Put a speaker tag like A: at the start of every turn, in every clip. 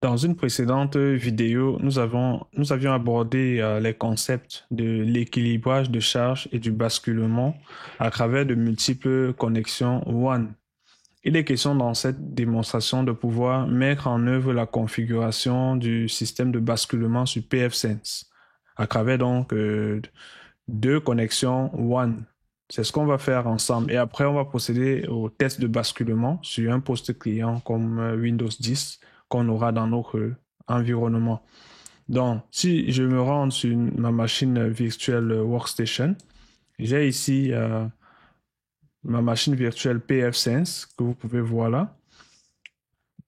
A: Dans une précédente vidéo, nous avions abordé les concepts de l'équilibrage de charge et du basculement à travers de multiples connexions WAN. Il est question dans cette démonstration de pouvoir mettre en œuvre la configuration du système de basculement sur pfSense à travers donc deux connexions WAN. C'est ce qu'on va faire ensemble. Et après, on va procéder au test de basculement sur un poste client comme Windows 10 qu'on aura dans notre environnement. Donc, si je me rends sur ma machine virtuelle Workstation, j'ai ici ma machine virtuelle pfSense que vous pouvez voir là.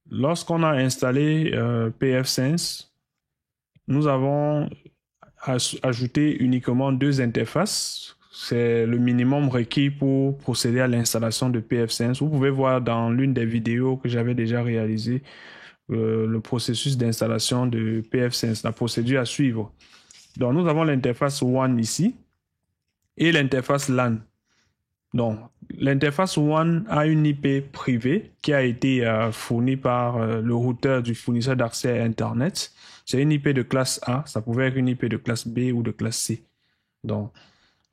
A: Lorsqu'on a installé pfSense, nous avons ajouté uniquement deux interfaces. C'est le minimum requis pour procéder à l'installation de pfSense. Vous pouvez voir dans l'une des vidéos que j'avais déjà réalisées le processus d'installation de pfSense, la procédure à suivre. Donc, nous avons l'interface WAN ici et l'interface LAN. Donc, l'interface WAN a une IP privée qui a été fournie par le routeur du fournisseur d'accès à Internet. C'est une IP de classe A, ça pouvait être une IP de classe B ou de classe C. Donc,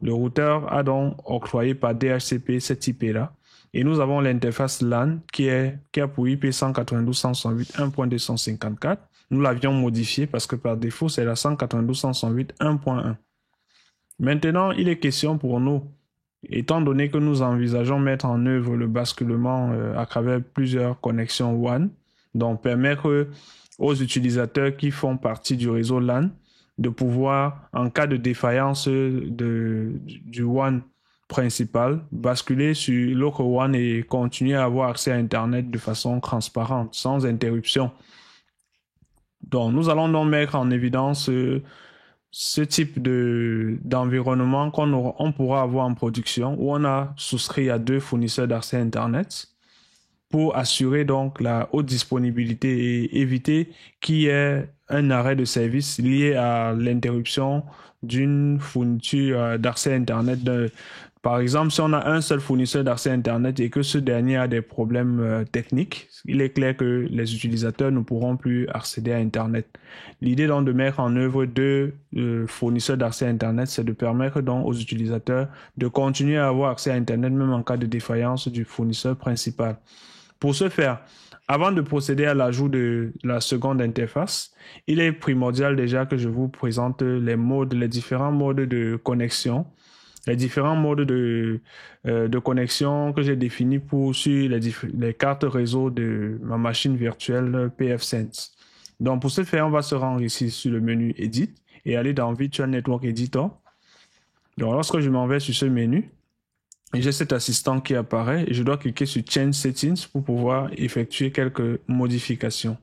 A: le routeur a donc octroyé par DHCP cette IP-là. Et nous avons l'interface LAN qui a pour IP 192.168.1.254. Nous l'avions modifié parce que par défaut, c'est la 192.168.1.1. Maintenant, il est question pour nous, étant donné que nous envisageons mettre en œuvre le basculement à travers plusieurs connexions WAN, donc permettre aux utilisateurs qui font partie du réseau LAN de pouvoir, en cas de défaillance du WAN principal, basculer sur l'autre WAN et continuer à avoir accès à Internet de façon transparente, sans interruption. Donc, nous allons donc mettre en évidence ce type d'environnement on pourra avoir en production où on a souscrit à deux fournisseurs d'accès Internet pour assurer donc la haute disponibilité et éviter qu'il y ait un arrêt de service lié à l'interruption d'une fourniture d'accès Internet. Par exemple, si on a un seul fournisseur d'accès Internet et que ce dernier a des problèmes techniques, il est clair que les utilisateurs ne pourront plus accéder à Internet. L'idée donc de mettre en œuvre deux fournisseurs d'accès Internet, c'est de permettre donc aux utilisateurs de continuer à avoir accès à Internet même en cas de défaillance du fournisseur principal. Pour ce faire, avant de procéder à l'ajout de la seconde interface, il est primordial déjà que je vous présente les différents modes de connexion, les différents modes de connexion que j'ai définis sur les cartes réseau de ma machine virtuelle pfSense. Donc pour ce faire, on va se rendre ici sur le menu Edit et aller dans Virtual Network Editor. Donc lorsque je m'en vais sur ce menu, j'ai cet assistant qui apparaît et je dois cliquer sur Change Settings pour pouvoir effectuer quelques modifications.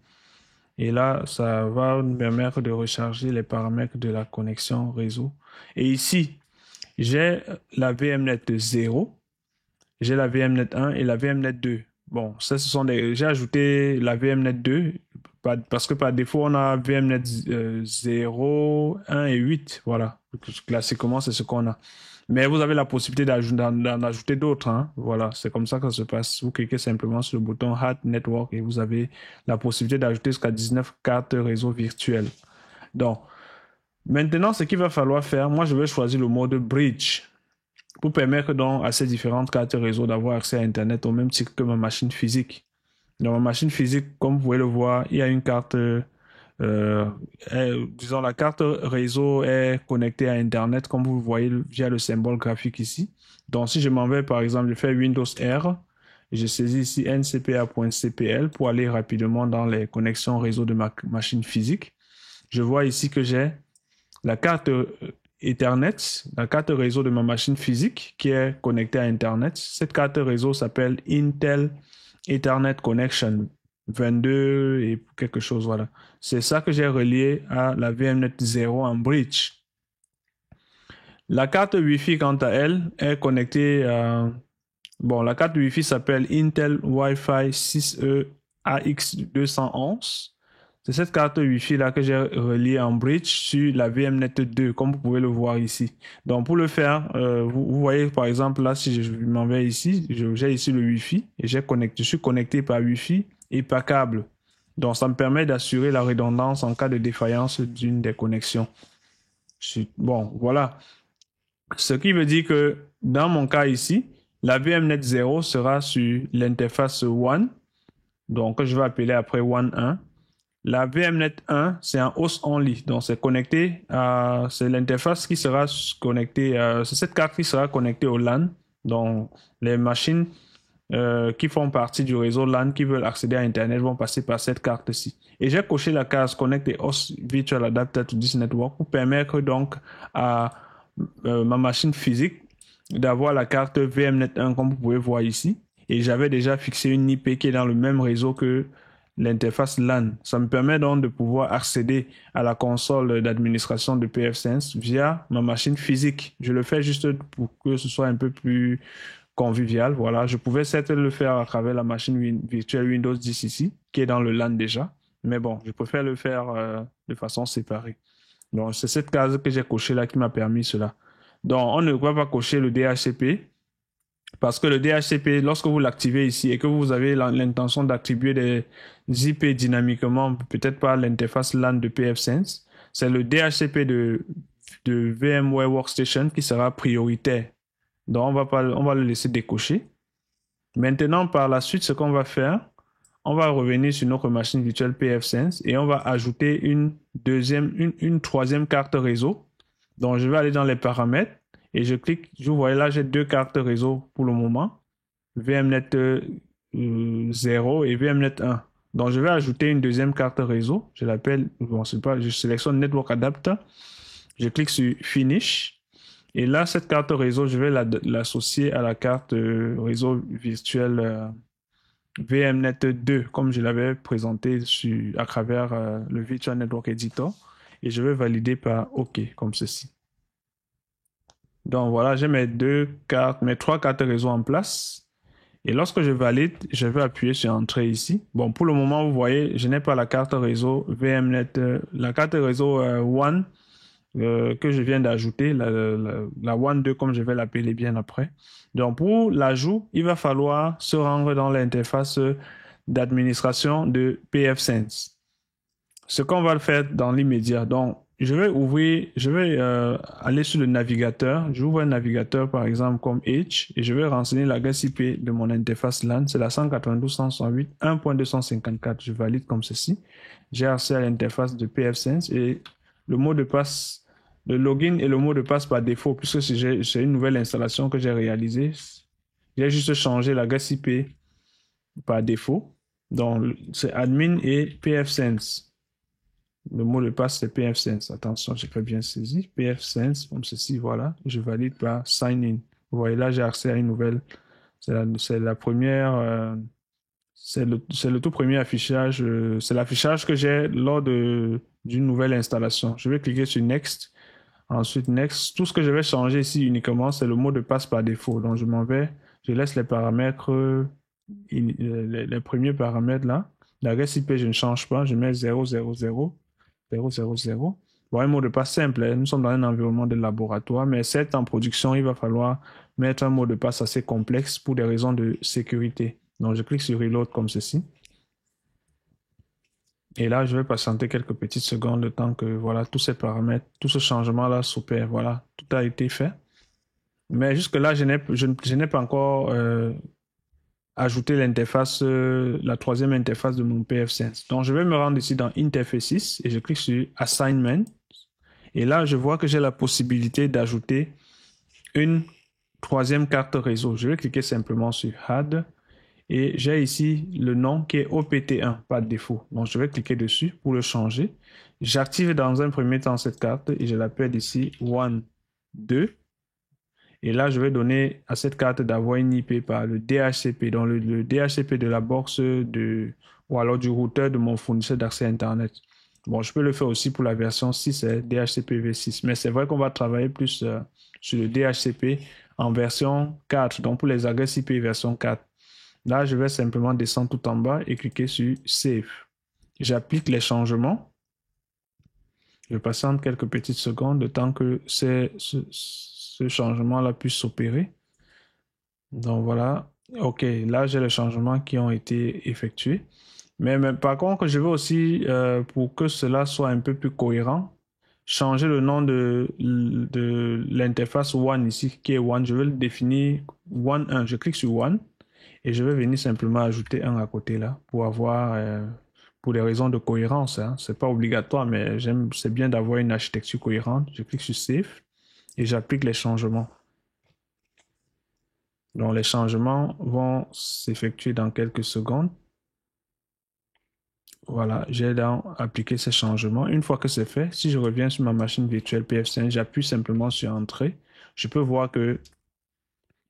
A: Et là, ça va nous permettre de recharger les paramètres de la connexion réseau. Et ici, j'ai la VMnet 0, j'ai la VMnet 1 et la VMnet 2. Bon, ça, j'ai ajouté la VMnet 2 parce que par défaut, on a VMnet 0, 1 et 8. Voilà. Classiquement, c'est ce qu'on a. Mais vous avez la possibilité d'en ajouter d'autres. Hein. Voilà, c'est comme ça que ça se passe. Vous cliquez simplement sur le bouton Add Network et vous avez la possibilité d'ajouter jusqu'à 19 cartes réseau virtuelles. Donc, maintenant, ce qu'il va falloir faire, moi, je vais choisir le mode Bridge pour permettre donc à ces différentes cartes réseau d'avoir accès à Internet au même titre que ma machine physique. Dans ma machine physique, comme vous pouvez le voir, il y a une carte, disons la carte réseau est connectée à Internet, comme vous le voyez via le symbole graphique ici. Donc si je m'en vais, par exemple, je fais Windows R, je saisis ici ncpa.cpl pour aller rapidement dans les connexions réseau de ma machine physique. Je vois ici que j'ai la carte Ethernet, la carte réseau de ma machine physique qui est connectée à Internet. Cette carte réseau s'appelle Intel Ethernet Connection 22 et quelque chose, voilà. C'est ça que j'ai relié à la VMnet 0 en bridge. La carte Wi-Fi, quant à elle, est connectée à... Bon, la carte Wi-Fi s'appelle Intel Wi-Fi 6E AX211. C'est cette carte Wi-Fi là que j'ai reliée en bridge sur la VMnet 2, comme vous pouvez le voir ici. Donc pour le faire, vous voyez par exemple là, si je m'en vais ici, j'ai ici le Wi-Fi et je suis connecté par Wi-Fi et par câble. Donc, ça me permet d'assurer la redondance en cas de défaillance d'une des connexions. Bon, voilà. Ce qui veut dire que dans mon cas ici, la VMnet 0 sera sur l'interface WAN, donc je vais appeler après WAN 1. La VMnet 1, c'est un host only, donc c'est connecté à, c'est l'interface qui sera connectée, c'est cette carte qui sera connectée au LAN, donc les machines qui font partie du réseau LAN qui veulent accéder à Internet vont passer par cette carte-ci. Et j'ai coché la case Connect the Host Virtual Adapter to this network pour permettre donc à ma machine physique d'avoir la carte VMnet 1 comme vous pouvez voir ici. Et j'avais déjà fixé une IP qui est dans le même réseau que l'interface LAN. Ça me permet donc de pouvoir accéder à la console d'administration de pfSense via ma machine physique. Je le fais juste pour que ce soit un peu plus convivial. Voilà, je pouvais certes le faire à travers la machine virtuelle Windows 10 ici, qui est dans le LAN déjà. Mais bon, je préfère le faire de façon séparée. Donc, c'est cette case que j'ai cochée là qui m'a permis cela. Donc, on ne va pas cocher le DHCP parce que le DHCP, lorsque vous l'activez ici et que vous avez l'intention d'attribuer des IP dynamiquement, peut-être par l'interface LAN de pfSense, c'est le DHCP de VMware Workstation qui sera prioritaire. Donc, on va le laisser décocher. Maintenant, par la suite, ce qu'on va faire, on va revenir sur notre machine virtuelle pfSense et on va ajouter une troisième carte réseau. Donc, je vais aller dans les paramètres et je clique. Vous voyez là, j'ai deux cartes réseau pour le moment. VMnet 0 et VMnet 1. Donc, je vais ajouter une deuxième carte réseau. Je l'appelle, bon, c'est pas, je sélectionne Network Adapter. Je clique sur Finish. Et là, cette carte réseau, je vais l'associer à la carte réseau virtuel VMnet 2, comme je l'avais présenté à travers le Virtual Network Editor. Et je vais valider par OK, comme ceci. Donc voilà, j'ai mes trois cartes réseau en place. Et lorsque je valide, je vais appuyer sur Entrée ici. Bon, pour le moment, vous voyez, je n'ai pas la carte réseau VMnet, la carte réseau WAN que je viens d'ajouter, la WAN 2 comme je vais l'appeler bien après. Donc pour l'ajout, il va falloir se rendre dans l'interface d'administration de pfSense. Ce qu'on va le faire dans l'immédiat. Donc je vais aller sur le navigateur. J'ouvre un navigateur par exemple comme Edge et je vais renseigner l'adresse IP de mon interface LAN. C'est la 192.168.1.254. Je valide comme ceci. J'ai accès à l'interface de pfSense et le mot de passe, le login et le mot de passe par défaut, puisque c'est une nouvelle installation que j'ai réalisée. J'ai juste changé l'adresse IP par défaut. Donc, c'est admin et pfSense. Le mot de passe, c'est pfSense. Attention, j'ai pas bien saisi. pfSense, comme ceci, voilà. Je valide par sign in. Vous voyez là, j'ai accès à une nouvelle. C'est la première. C'est le tout premier affichage. C'est l'affichage que j'ai lors d'une nouvelle installation. Je vais cliquer sur Next. Ensuite, Next. Tout ce que je vais changer ici uniquement, c'est le mot de passe par défaut. Donc, je m'en vais. Je laisse les paramètres, les premiers paramètres là. L'adresse IP, je ne change pas. Je mets 000. 000. Bon, un mot de passe simple. Nous sommes dans un environnement de laboratoire, mais certes, en production, il va falloir mettre un mot de passe assez complexe pour des raisons de sécurité. Donc, je clique sur Reload comme ceci. Et là, je vais patienter quelques petites secondes le temps que voilà, tous ces paramètres, tout ce changement-là s'opère. Voilà, tout a été fait. Mais jusque-là, je n'ai pas encore ajouté l'interface, la troisième interface de mon pfSense. Donc, je vais me rendre ici dans Interfaces et je clique sur Assignment. Et là, je vois que j'ai la possibilité d'ajouter une troisième carte réseau. Je vais cliquer simplement sur Add. Et j'ai ici le nom qui est OPT1 par défaut. Donc, je vais cliquer dessus pour le changer. J'active dans un premier temps cette carte et je l'appelle ici WAN2. Et là, je vais donner à cette carte d'avoir une IP par le DHCP, donc le DHCP de la box ou alors du routeur de mon fournisseur d'accès Internet. Bon, je peux le faire aussi pour la version 6, c'est DHCP v6. Mais c'est vrai qu'on va travailler plus sur le DHCP en version 4, donc pour les adresses IP version 4. Là, je vais simplement descendre tout en bas et cliquer sur Save. J'applique les changements. Je patiente quelques petites secondes, le temps que ce changement-là puisse s'opérer. Donc voilà. OK, là, j'ai les changements qui ont été effectués. Mais par contre, je veux aussi, pour que cela soit un peu plus cohérent, changer le nom de l'interface One ici, qui est One. Je vais le définir One 1. Je clique sur One et je vais venir simplement ajouter un à côté là pour avoir, pour des raisons de cohérence, hein. C'est pas obligatoire, mais c'est bien d'avoir une architecture cohérente. Je clique sur Save et j'applique les changements. Donc, les changements vont s'effectuer dans quelques secondes. Voilà, j'ai donc appliqué ces changements. Une fois que c'est fait, si je reviens sur ma machine virtuelle PF5, j'appuie simplement sur Entrée. Je peux voir que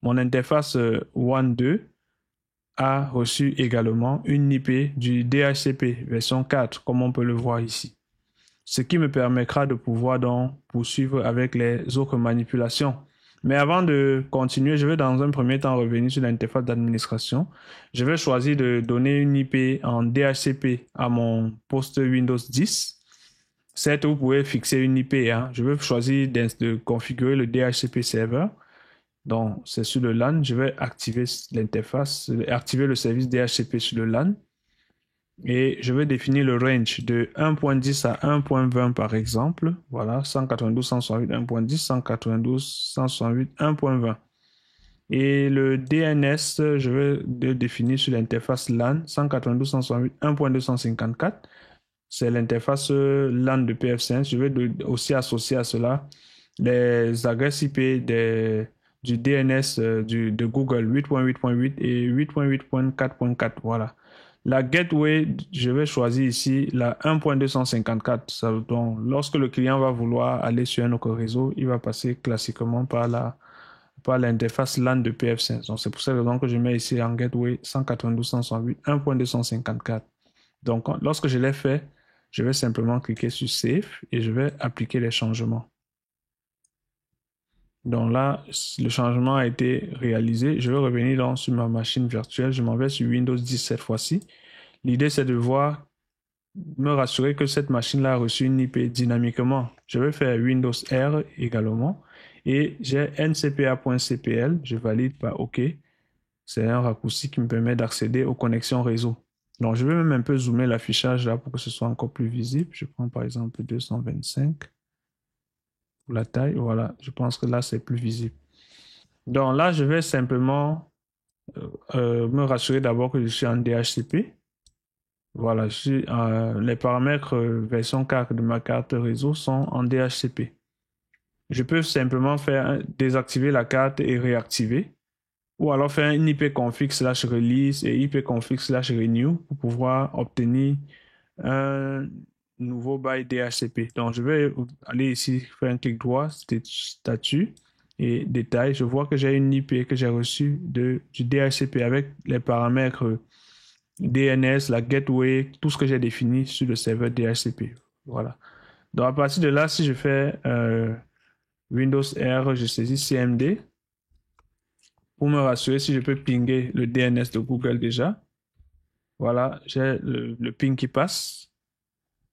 A: mon interface One 2 a reçu également une IP du DHCP version 4, comme on peut le voir ici. Ce qui me permettra de pouvoir donc poursuivre avec les autres manipulations. Mais avant de continuer, je vais dans un premier temps revenir sur l'interface d'administration. Je vais choisir de donner une IP en DHCP à mon poste Windows 10. Certes, vous pouvez fixer une IP, hein. Je vais choisir de configurer le DHCP server. Donc, c'est sur le LAN. Je vais activer l'interface, activer le service DHCP sur le LAN. Et je vais définir le range de 1.10 à 1.20 par exemple. Voilà, 192.168 1.10, 192.168 1.20. Et le DNS, je vais le définir sur l'interface LAN 192.168 1.254. C'est l'interface LAN de PF5. Je vais aussi associer à cela les adresses IP du DNS de Google 8.8.8 et 8.8.4.4. Voilà. La gateway, je vais choisir ici la 1.254. Donc, lorsque le client va vouloir aller sur un autre réseau, il va passer classiquement par l'interface LAN de PF5. Donc, c'est pour cette raison que je mets ici en gateway 192.168 1.254. Donc, lorsque je l'ai fait, je vais simplement cliquer sur Save et je vais appliquer les changements. Donc là, le changement a été réalisé. Je vais revenir donc sur ma machine virtuelle. Je m'en vais sur Windows 10 cette fois-ci. L'idée, c'est de me rassurer que cette machine-là a reçu une IP dynamiquement. Je vais faire Windows R également. Et j'ai ncpa.cpl. Je valide par OK. C'est un raccourci qui me permet d'accéder aux connexions réseau. Donc, je vais même un peu zoomer l'affichage là pour que ce soit encore plus visible. Je prends par exemple 225. Pour la taille, voilà. Je pense que là, c'est plus visible. Donc là, je vais simplement me rassurer d'abord que je suis en DHCP. Voilà, les paramètres version 4 de ma carte réseau sont en DHCP. Je peux simplement désactiver la carte et réactiver. Ou alors faire une ipconfig/release et ipconfig/renew pour pouvoir obtenir un nouveau bail DHCP. Donc, je vais aller ici, faire un clic droit, statut et détail. Je vois que j'ai une IP que j'ai reçue du DHCP avec les paramètres DNS, la gateway, tout ce que j'ai défini sur le serveur DHCP. Voilà. Donc, à partir de là, si je fais Windows R, je saisis CMD pour me rassurer si je peux pinguer le DNS de Google déjà. Voilà, j'ai le ping qui passe.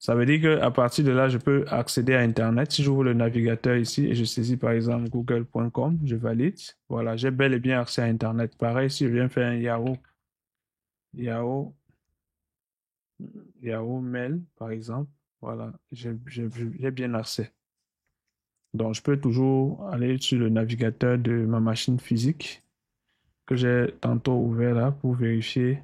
A: Ça veut dire qu'à partir de là, je peux accéder à Internet. Si j'ouvre le navigateur ici et je saisis par exemple google.com, je valide. Voilà, j'ai bel et bien accès à Internet. Pareil, si je viens faire un Yahoo Mail, par exemple, voilà, j'ai bien accès. Donc, je peux toujours aller sur le navigateur de ma machine physique que j'ai tantôt ouvert là pour vérifier.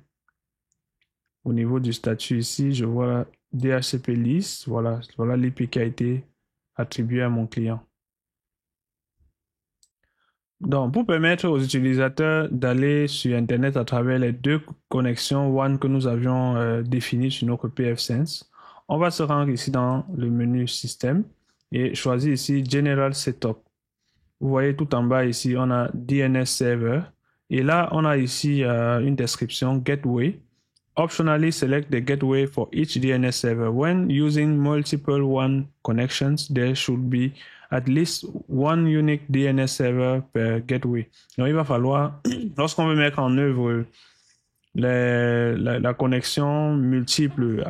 A: Au niveau du statut ici, je vois DHCP list. Voilà l'IP qui a été attribué à mon client. Donc, pour permettre aux utilisateurs d'aller sur Internet à travers les deux connexions WAN que nous avions définies sur notre PF-Sense, on va se rendre ici dans le menu Système et choisir ici General Setup. Vous voyez tout en bas ici, on a DNS Server. Et là, on a ici une description Gateway. Optionally select the gateway for each DNS server. When using multiple WAN connections, there should be at least one unique DNS server per gateway. Donc, il va falloir, lorsqu'on veut mettre en œuvre la connexion multiple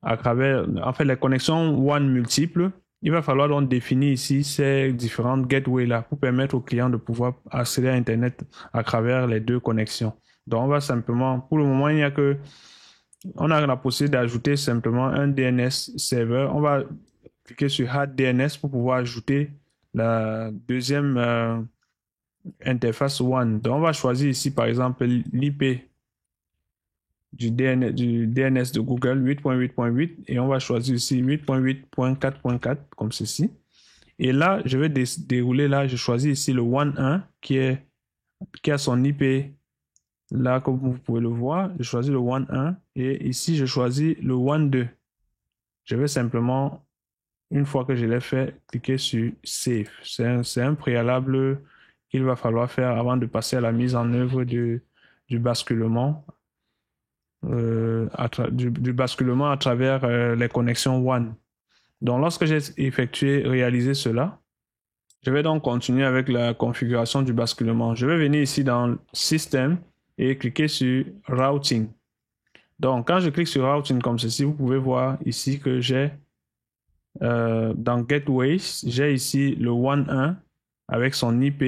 A: à travers, en fait, les connexions WAN multiples, il va falloir donc définir ici ces différentes gateways là pour permettre au client de pouvoir accéder à Internet à travers les deux connexions. Donc, on va simplement, pour le moment, il n'y a que on a la possibilité d'ajouter simplement un DNS server. On va cliquer sur Add DNS pour pouvoir ajouter la deuxième interface WAN. Donc, on va choisir ici, par exemple, l'IP du DNS de Google 8.8.8 et on va choisir ici 8.8.4.4 comme ceci. Et là, je vais dérouler là, je choisis ici le WAN 1 qui a son IP là, comme vous pouvez le voir. Je choisis le WAN 1 et ici, je choisis le WAN 2. Je vais simplement, une fois que je l'ai fait, cliquer sur Save. C'est un préalable qu'il va falloir faire avant de passer à la mise en œuvre du basculement. Du basculement à travers les connexions WAN. Donc, lorsque j'ai réalisé cela, je vais donc continuer avec la configuration du basculement. Je vais venir ici dans System et cliquer sur Routing. Donc, quand je clique sur Routing comme ceci, vous pouvez voir ici que j'ai dans Gateways, j'ai ici le WAN 1 avec son IP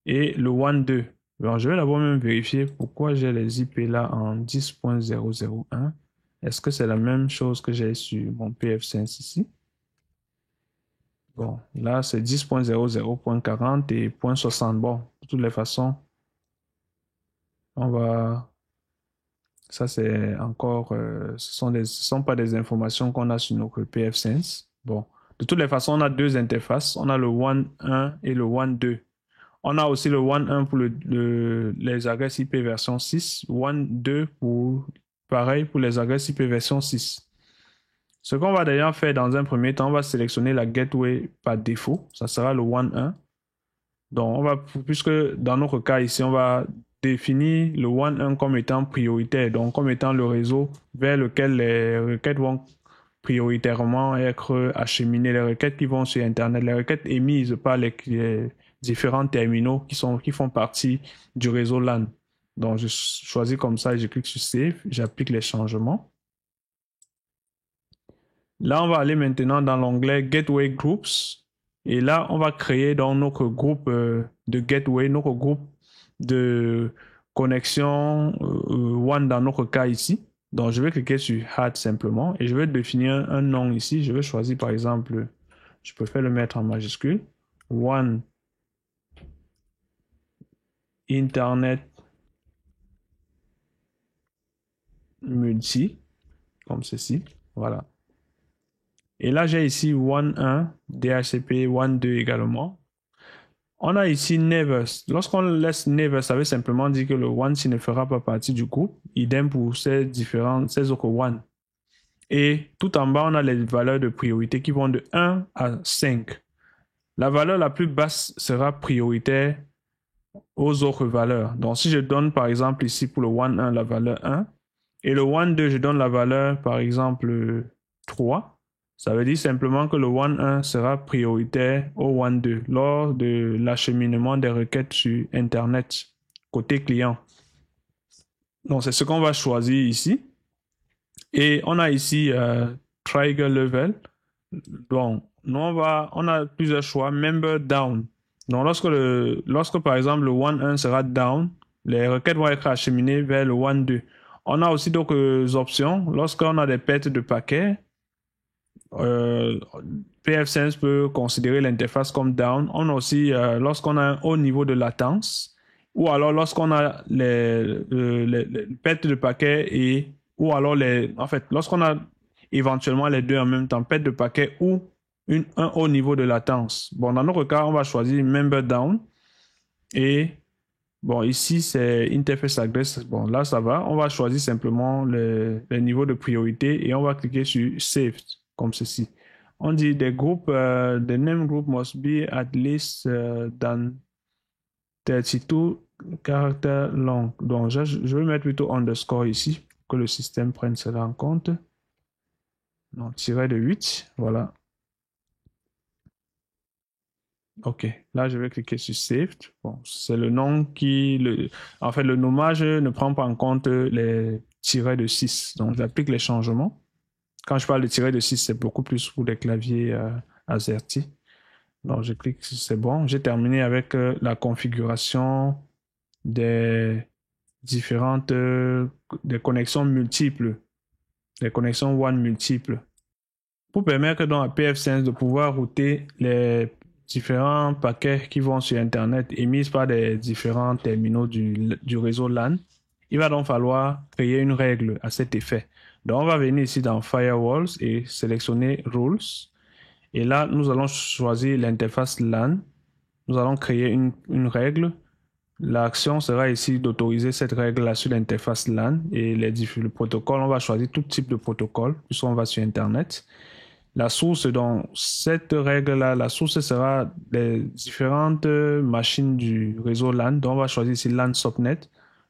A: et le WAN 2. Alors, je vais d'abord même vérifier pourquoi j'ai les IP là en 10.001. Est-ce que c'est la même chose que j'ai sur mon PF5 ici? Bon, là, c'est 10.00.40 et .60. Bon, de toutes les façons, on va... Ça, c'est encore... ce sont pas des informations qu'on a sur notre PF5. Bon, de toutes les façons, on a deux interfaces. On a le WAN 1 et le WAN 2. On a aussi le WAN 1 pour les adresses IP version 6, WAN 2 pour, pareil, pour les adresses IP version 6. Ce qu'on va d'ailleurs faire dans un premier temps, on va sélectionner la gateway par défaut. Ça sera le WAN 1. Donc, puisque dans notre cas ici, on va définir le WAN 1 comme étant prioritaire, donc comme étant le réseau vers lequel les requêtes vont prioritairement être acheminées, les requêtes qui vont sur Internet, les requêtes émises par les différents terminaux qui font partie du réseau LAN. Donc, je choisis comme ça et je clique sur Save, j'applique les changements. Là, on va aller maintenant dans l'onglet Gateway Groups. Et là, on va créer dans notre groupe de Gateway, notre groupe de connexion WAN dans notre cas ici. Donc, je vais cliquer sur Add simplement et je vais définir un nom ici. Je vais choisir par exemple, je préfère le mettre en majuscule, WAN Internet Multi, comme ceci. Voilà. Et là, j'ai ici WAN 1, DHCP, WAN 2 également. On a ici Never. Lorsqu'on laisse Never, ça veut simplement dire que le WAN ne fera pas partie du groupe. Idem pour ces autres WAN. Et tout en bas, on a les valeurs de priorité qui vont de 1 à 5. La valeur la plus basse sera prioritaire aux autres valeurs. Donc, si je donne par exemple ici pour le WAN 1 la valeur 1 et le WAN 2, je donne la valeur par exemple 3, ça veut dire simplement que le WAN 1 sera prioritaire au WAN 2 lors de l'acheminement des requêtes sur Internet côté client. Donc, c'est ce qu'on va choisir ici. Et on a ici Trigger Level. Donc, nous on a plusieurs choix. Member Down. Donc, lorsque par exemple le WAN 1 sera down, les requêtes vont être acheminées vers le WAN 2. On a aussi d'autres options. Lorsqu'on a des pertes de paquets, PF5 peut considérer l'interface comme down. On a aussi, lorsqu'on a un haut niveau de latence, ou alors lorsqu'on a les pertes de paquets ou alors lorsqu'on a éventuellement les deux en même temps, perte de paquets ou un haut niveau de latence. Bon, dans notre cas, on va choisir Member Down. Et bon, ici, c'est Interface Address. Bon, là, ça va. On va choisir simplement les niveaux de priorité et on va cliquer sur Save, comme ceci. On dit the name group must be at least than 32 caractères long. Donc, je vais mettre plutôt underscore ici pour que le système prenne cela en compte. Donc, tiret de 8, voilà. Ok, là je vais cliquer sur Save. Bon, c'est le nom en fait, le nommage ne prend pas en compte les tirets de 6. Donc, j'applique les changements. Quand je parle de tiret de 6, c'est beaucoup plus pour les claviers AZERTY. Donc, je clique sur c'est bon. J'ai terminé avec la configuration des différentes des connexions multiples les connexions WAN multiples, pour permettre donc à pfSense de pouvoir router les différents paquets qui vont sur Internet émis par des différents terminaux du réseau LAN. Il va donc falloir créer une règle à cet effet. Donc, on va venir ici dans Firewalls et sélectionner Rules. Et là, nous allons choisir l'interface LAN. Nous allons créer une règle. L'action sera ici d'autoriser cette règle-là sur l'interface LAN. Et le protocole, on va choisir tout type de protocole, puisqu'on va sur Internet. La source, dans cette règle-là, la source sera les différentes machines du réseau LAN. Donc, on va choisir ici LAN Subnet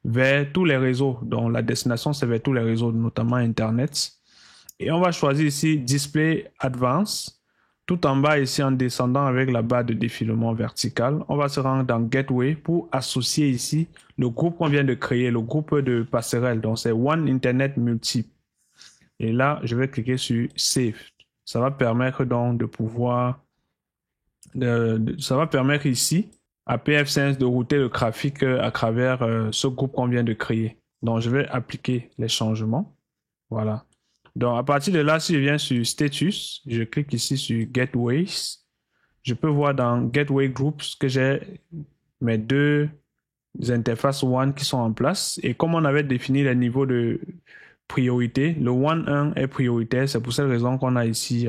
A: vers tous les réseaux. Donc, la destination, c'est vers tous les réseaux, notamment Internet. Et on va choisir ici Display Advanced. Tout en bas, ici, en descendant avec la barre de défilement verticale, on va se rendre dans Gateway pour associer ici le groupe qu'on vient de créer, le groupe de passerelles. Donc, c'est One Internet Multiple. Et là, je vais cliquer sur Save. Ça va permettre donc de pouvoir, ça va permettre ici à pfSense de router le trafic à travers ce groupe qu'on vient de créer. Donc, je vais appliquer les changements. Voilà. Donc, à partir de là, si je viens sur Status, je clique ici sur Gateways. Je peux voir dans Gateway Groups que j'ai mes deux interfaces WAN qui sont en place. Et comme on avait défini les niveaux de priorité, le WAN 1 est prioritaire. C'est pour cette raison qu'on a ici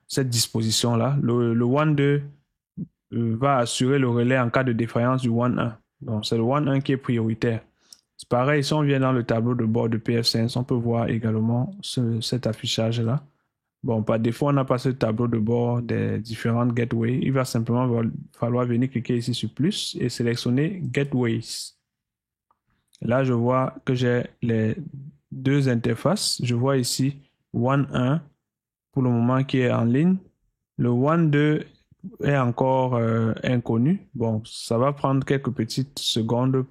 A: cette disposition-là. Le WAN 2 va assurer le relais en cas de défaillance du WAN 1. Donc, c'est le WAN 1 qui est prioritaire. C'est pareil, si on vient dans le tableau de bord de pfSense, on peut voir également cet affichage-là. Bon, par défaut, on n'a pas ce tableau de bord des différentes gateways. Il va simplement falloir venir cliquer ici sur plus et sélectionner Gateways. Là, je vois que j'ai les deux interfaces. Je vois ici WAN 1 pour le moment qui est en ligne. Le WAN 2 est encore inconnu. Bon, ça va prendre quelques petites secondes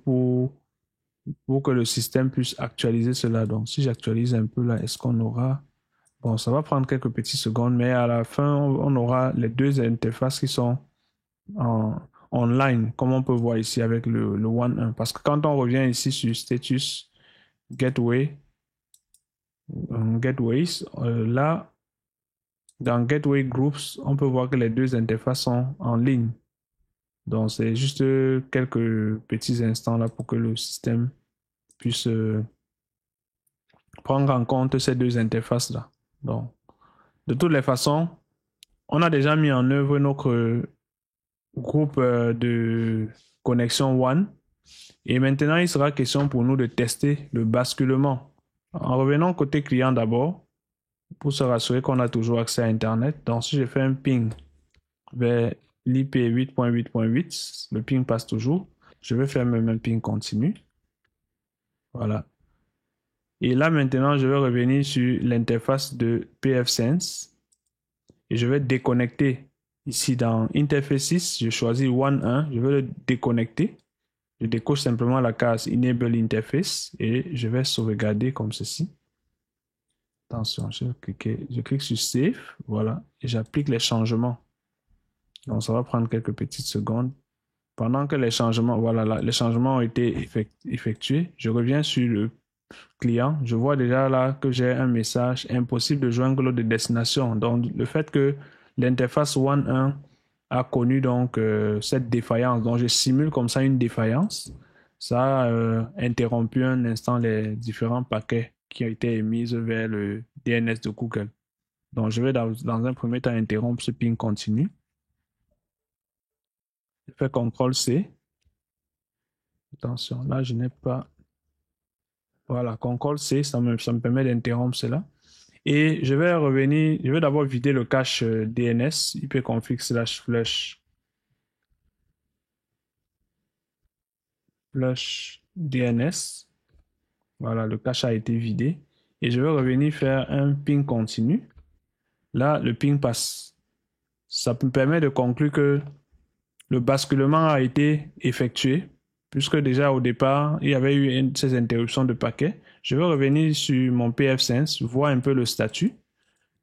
A: pour que le système puisse actualiser cela. Donc, si j'actualise un peu là, est-ce qu'on aura... Bon, ça va prendre quelques petites secondes, mais à la fin, on aura les deux interfaces qui sont online, comme on peut voir ici avec le WAN 1. Parce que quand on revient ici sur Status, Gateways, là, dans Gateway Groups, on peut voir que les deux interfaces sont en ligne. Donc, c'est juste quelques petits instants là pour que le système puisse prendre en compte ces deux interfaces là. Donc, de toutes les façons, on a déjà mis en œuvre notre groupe de connexion WAN et maintenant il sera question pour nous de tester le basculement. En revenant côté client d'abord, pour se rassurer qu'on a toujours accès à Internet. Donc, si je fais un ping vers l'IP 8.8.8, le ping passe toujours. Je vais faire même un ping continu. Voilà. Et là, maintenant, je vais revenir sur l'interface de pfSense et je vais déconnecter. Ici, dans Interfaces, je choisis WAN 1. Je vais le déconnecter. Je décoche simplement la case Enable Interface et je vais sauvegarder comme ceci. Attention, je clique sur Save, voilà, et j'applique les changements. Donc, ça va prendre quelques petites secondes. Pendant que les changements, voilà, là, les changements ont été effectués, je reviens sur le client. Je vois déjà là que j'ai un message impossible de joindre l'autre de destination. Donc, le fait que l'interface WAN 1 a connu donc cette défaillance, donc je simule comme ça une défaillance, ça a interrompu un instant les différents paquets qui ont été émis vers le DNS de Google. Donc, je vais dans un premier temps interrompre ce ping continu. Je fais CTRL-C. Attention, là, je n'ai pas... Voilà, CTRL-C, ça me permet d'interrompre cela. Et je vais revenir, je vais d'abord vider le cache DNS, ipconfig/flush DNS. Voilà, le cache a été vidé. Et je vais revenir faire un ping continu. Là, le ping passe. Ça me permet de conclure que le basculement a été effectué, puisque déjà au départ, il y avait eu ces interruptions de paquets. Je vais revenir sur mon pfSense, voir un peu le statut.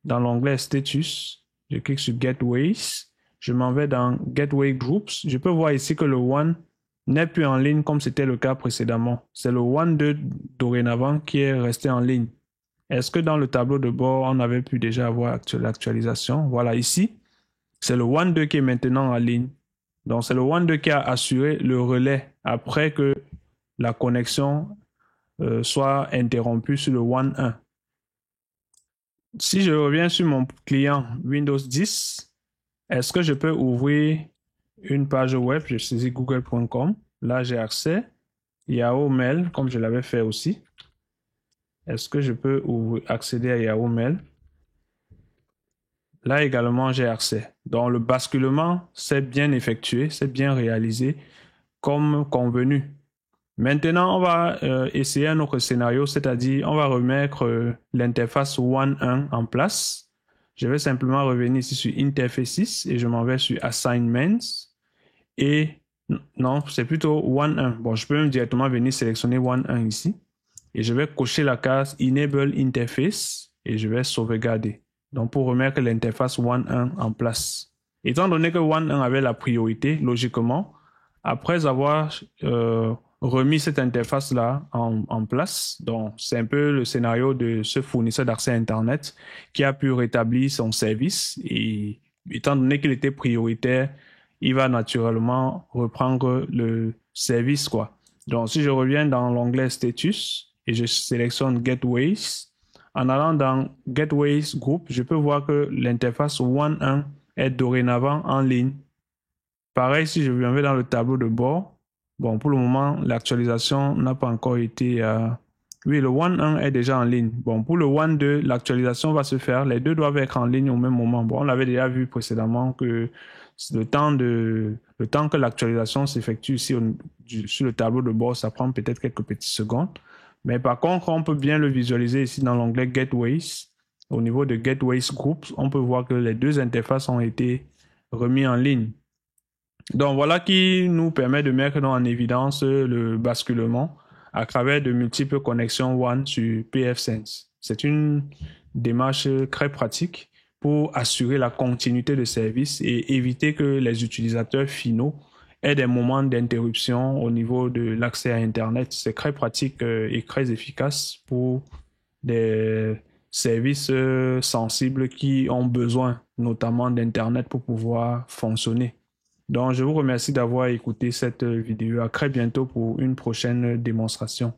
A: Dans l'onglet Status, je clique sur Gateways. Je m'en vais dans Gateway Groups. Je peux voir ici que le WAN n'est plus en ligne comme c'était le cas précédemment. C'est le WAN 2 dorénavant qui est resté en ligne. Est-ce que dans le tableau de bord, on avait pu déjà avoir l'actualisation? Voilà, ici, c'est le WAN 2 qui est maintenant en ligne. Donc, c'est le WAN 2 qui a assuré le relais après que la connexion soit interrompue sur le WAN 1. Si je reviens sur mon client Windows 10, est-ce que je peux ouvrir une page web? Je saisis google.com. Là, j'ai accès. Yahoo Mail, comme je l'avais fait aussi. Est-ce que je peux accéder à Yahoo Mail? Là également, j'ai accès. Donc, le basculement, c'est bien effectué, c'est bien réalisé comme convenu. Maintenant, on va essayer un autre scénario, c'est-à-dire on va remettre l'interface WAN 1 en place. Je vais simplement revenir ici sur Interfaces et je m'en vais sur Assignments. Et non, c'est plutôt WAN 1. Bon, je peux même directement venir sélectionner WAN 1 ici. Et je vais cocher la case Enable Interface et je vais sauvegarder. Donc, pour remettre l'interface WAN 1 en place. Étant donné que WAN 1 avait la priorité, logiquement, après avoir remis cette interface-là en place, donc c'est un peu le scénario de ce fournisseur d'accès à Internet qui a pu rétablir son service et étant donné qu'il était prioritaire, il va naturellement reprendre le service, quoi. Donc, si je reviens dans l'onglet Status et je sélectionne Gateways, en allant dans Gateways Group, je peux voir que l'interface WAN 1 est dorénavant en ligne. Pareil, si je vais dans le tableau de bord, bon, pour le moment, l'actualisation n'a pas encore été... Oui, le WAN 1 est déjà en ligne. Bon, pour le WAN 2, l'actualisation va se faire. Les deux doivent être en ligne au même moment. Bon, on l'avait déjà vu précédemment que le temps que l'actualisation s'effectue ici sur le tableau de bord, ça prend peut-être quelques petites secondes. Mais par contre, on peut bien le visualiser ici dans l'onglet Gateways. Au niveau de Gateways Groups, on peut voir que les deux interfaces ont été remises en ligne. Donc voilà qui nous permet de mettre en évidence le basculement à travers de multiples connexions WAN sur pfSense. C'est une démarche très pratique pour assurer la continuité de service et éviter que les utilisateurs finaux aient des moments d'interruption au niveau de l'accès à Internet. C'est très pratique et très efficace pour des services sensibles qui ont besoin notamment d'Internet pour pouvoir fonctionner. Donc, je vous remercie d'avoir écouté cette vidéo. À très bientôt pour une prochaine démonstration.